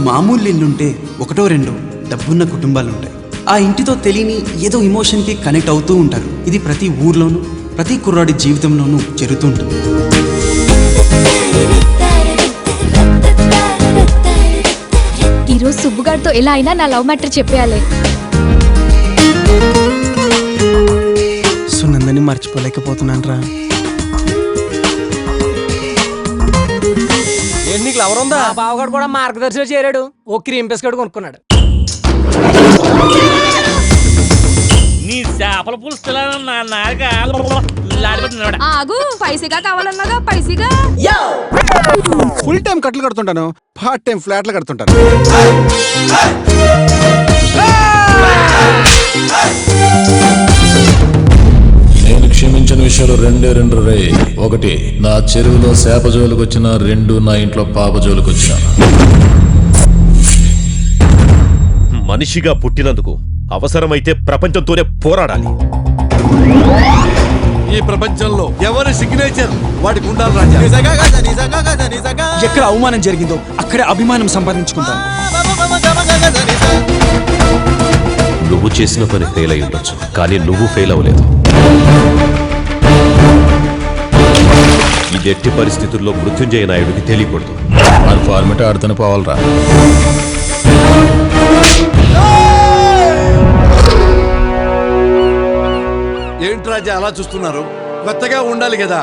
మామూలు ఇల్లుంటే ఒకటో రెండో డబ్బున్న కుటుంబాలు ఉంటాయి. ఆ ఇంటితో తెలియని ఏదో ఎమోషన్కి కనెక్ట్ అవుతూ ఉంటారు. ఇది ప్రతి ఊర్లోనూ ప్రతి కుర్రాడి జీవితంలోనూ జరుగుతుంటుంది. ఈరోజు సుబ్బుగారితో ఎలా అయినా నా లవ్ మ్యాటర్ చెప్పేయాలి. సునందని మర్చిపోలేకపోతున్నాను రా. నీకు లవర్ ఉందా? బావగాడు కూడా మార్గదర్శిలో చేరాడు. ఓ క్రీమ్ బిస్కెట్ కొనుక్కున్నాడు. నీ చేపల పులుసు ఆగు, పైసగా కావాలన్నాగా పైసగా. ఫుల్ టైం కట్లు కడుతుంటాను, పార్ట్ టైం ఫ్లాట్లు కడుతుంటాను. నేను క్షమించిన విషయాలు రెండే రెండు రే. ఒకటి, నా చెరువులో చేప జోలికి వచ్చిన. రెండు, నా ఇంట్లో పాప జోలికి వచ్చిన. మనిషిగా పుట్టినందుకు అవసరమైతే ప్రపంచంతోనే పోరాడాలి. ఈ ప్రపంచంలో ఎవరి సిగ్నేచర్ వాడికి ఉండాలి రాజా. ఎక్కడ అవమానం జరిగిందో అక్కడే అభిమానం సంపాదించుకుంటాను. నువ్వు చేసిన పని ఫెయిల్ అయి ఉండొచ్చు, కానీ నువ్వు ఫెయిల్ అవ్వలేదు. ఇది ఎట్టి పరిస్థితుల్లో మృత్యుంజయ నాయుడికి తెలియకూడదు. మన ఫార్మేట్ ఆడుతూనే పోవాలరా. ఏంటి రాజా అలా చూస్తున్నారు? కొత్తగా ఉండాలి కదా.